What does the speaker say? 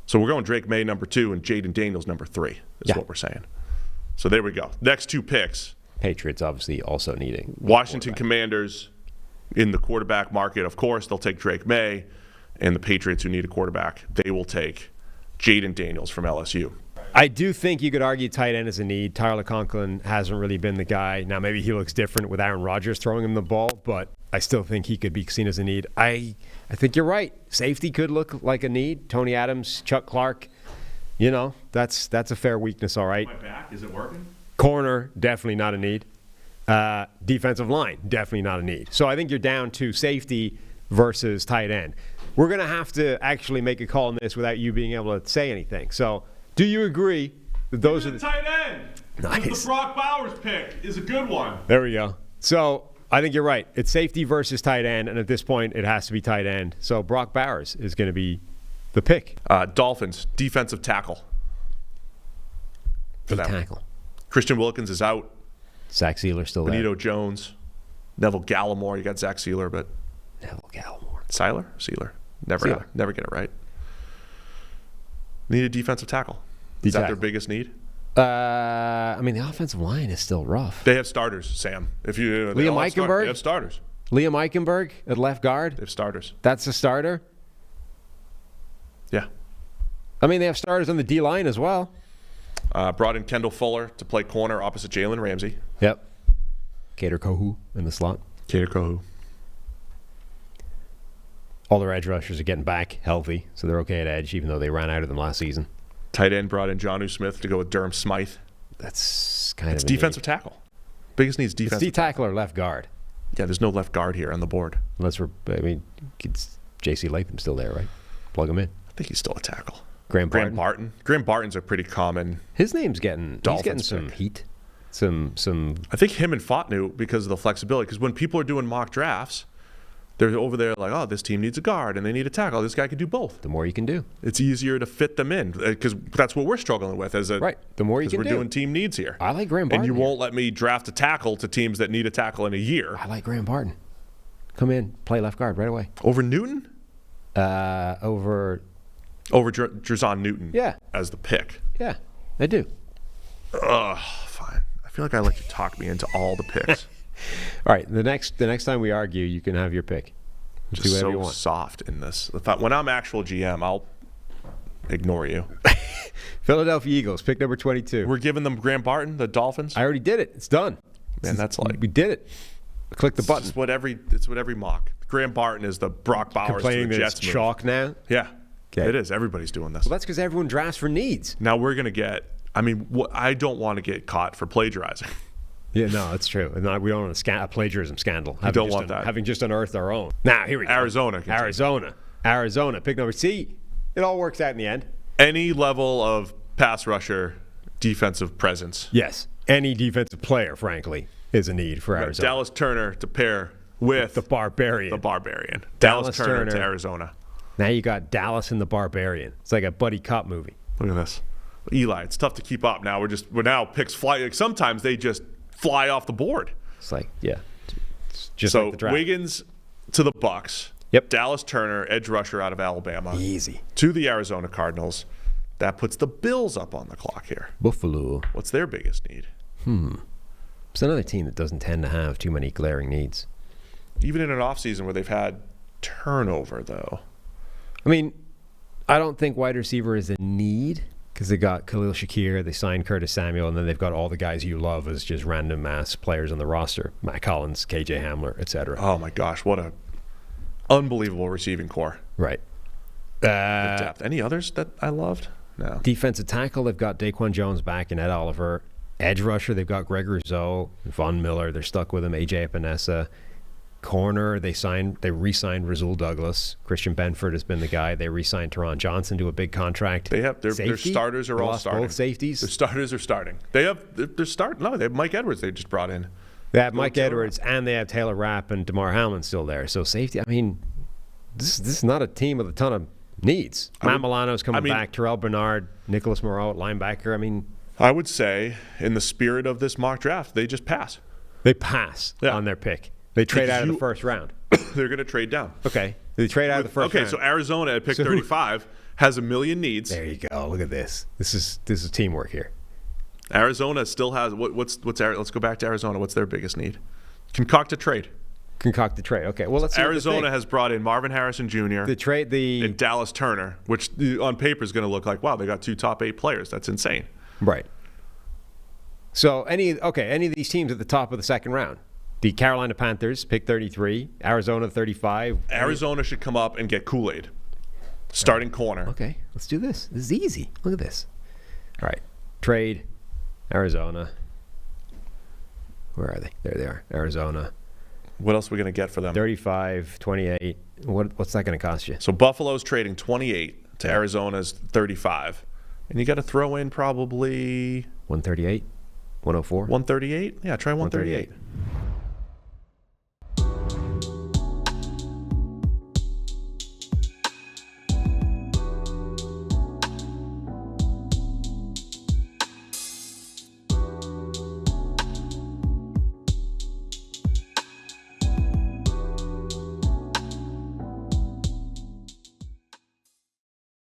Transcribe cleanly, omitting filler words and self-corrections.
So we're going Drake May number 2 and Jaden Daniels number 3 is what we're saying. So there we go. Next 2 picks. Patriots obviously also needing Washington Commanders in the quarterback market. Of course, they'll take Drake May. And the Patriots, who need a quarterback, they will take Jaden Daniels from LSU. I do think you could argue tight end is a need. Tyler Conklin hasn't really been the guy. Now, maybe he looks different with Aaron Rodgers throwing him the ball, but I still think he could be seen as a need. I think you're right. Safety could look like a need. Tony Adams, Chuck Clark, that's a fair weakness, all right. My back, is it working? Corner, definitely not a need. Defensive line, definitely not a need. So I think you're down to safety versus tight end. We're going to have to actually make a call on this without you being able to say anything. So, do you agree that those are the tight end? Nice. The Brock Bowers pick is a good one. There we go. So, I think you're right. It's safety versus tight end, and at this point, it has to be tight end. So, Brock Bowers is going to be the pick. Dolphins, defensive tackle. Tackle. Christian Wilkins is out. Zach Sealer still there. Benito Jones. Neville Gallimore. You got Zach Sealer, but... Neville Gallimore. Sealer? Never get it right. Need a defensive tackle. Is that their biggest need? The offensive line is still rough. They have starters, Sam. Liam Eichenberg? They have starters. Liam Eichenberg at left guard? They have starters. That's a starter? Yeah. They have starters on the D-line as well. Brought in Kendall Fuller to play corner opposite Jalen Ramsey. Yep. Kader Kohu in the slot. Kader Kohu. All their edge rushers are getting back healthy, so they're okay at edge, even though they ran out of them last season. Tight end brought in Jonnu Smith to go with Durham Smythe. That's kind of defensive tackle. Biggest needs defensive. It's D-tackle or left guard. Yeah, there's no left guard here on the board. J.C. Latham's still there, right? Plug him in. I think he's still a tackle. Graham Barton. Graham Barton's a pretty common. His name's getting some heat. Some. I think him and Fotnu because of the flexibility. Because when people are doing mock drafts, they're over there like, oh, this team needs a guard and they need a tackle. This guy can do both. The more you can do. It's easier to fit them in because that's what we're struggling with right. The more you can do. We're doing team needs here. I like Graham Barton. And you won't let me draft a tackle to teams that need a tackle in a year. I like Graham Barton. Come in, play left guard right away. Over Newton? Over Drazon Newton. Yeah. As the pick. Yeah, I do. Fine. I feel like I let you talk me into all the picks. All right, the next time we argue, you can have your pick. Just so soft in this. When I'm actual GM, I'll ignore you. Philadelphia Eagles, pick number 22. We're giving them Graham Barton, the Dolphins. I already did it. It's done. Man, we did it. Click the button. It's what every mock. Graham Barton is the Brock Bowers to the Jets move. Chalk now. Yeah, okay. It is. Everybody's doing this. Well, that's because everyone drafts for needs. Now we're gonna get. I don't want to get caught for plagiarizing. Yeah, no, that's true. We don't want a plagiarism scandal. We don't want that. Having just unearthed our own. Now, here we go. Arizona. Pick number C. It all works out in the end. Any level of pass rusher, defensive presence. Yes. Any defensive player, frankly, is a need for Arizona. Dallas Turner to pair with the Barbarian. Dallas Turner to Arizona. Now you got Dallas and the Barbarian. It's like a buddy cop movie. Look at this. Eli, it's tough to keep up now. We're now picks fly. Like sometimes they just fly off the board. It's like, yeah. It's just so like the draft. Wiggins to the Bucks. Yep. Dallas Turner, edge rusher out of Alabama. Easy. To the Arizona Cardinals. That puts the Bills up on the clock here. Buffalo. What's their biggest need? It's another team that doesn't tend to have too many glaring needs. Even in an offseason where they've had turnover, though. I don't think wide receiver is a need because they got Khalil Shakir, they signed Curtis Samuel, and then they've got all the guys you love as just random mass players on the roster. Matt Collins, KJ Hamler, etc. Oh, my gosh. What a unbelievable receiving core. Right. The depth. Any others that I loved? No. Defensive tackle, they've got Daquan Jones back and Ed Oliver. Edge rusher, they've got Greg Rousseau, Von Miller. They're stuck with him. AJ Epinesa. Corner, they re-signed Rasul Douglas. Christian Benford has been the guy. They re-signed Teron Johnson to a big contract. They have their starters are all starting. Both safeties. Their starters are starting. They have they have Mike Edwards. They just brought in. They have Mike Edwards and they have Taylor Rapp and DeMar Hamlin still there. So safety. This is not a team with a ton of needs. Matt Milano's coming back. Terrell Bernard, Nicholas Moreau at linebacker. I would say in the spirit of this mock draft, they just pass. They pass on their pick. They trade out of the first round. They're going to trade down. Okay. They trade out of the first round. Okay, so Arizona at pick 35 has a million needs. There you go. Look at this. This is teamwork here. Arizona still has what's let's go back to Arizona. What's their biggest need? Concoct a trade. Concoct the trade. Okay. Well, let's see. Arizona has brought in Marvin Harrison Jr. The and Dallas Turner, which on paper is going to look like, wow, they got 2 top 8 players. That's insane. Right. So any of these teams at the top of the second round, the Carolina Panthers pick 33, Arizona 35. Arizona should come up and get Kool-Aid, starting corner. Okay, let's do this. This is easy. Look at this. All right, trade Arizona. Where are they? There they are. Arizona. What else are we going to get for them? 35, 28. What's that going to cost you? So Buffalo's trading 28 to Arizona's 35. And you got to throw in probably 138, 104. 138? Yeah, try 138.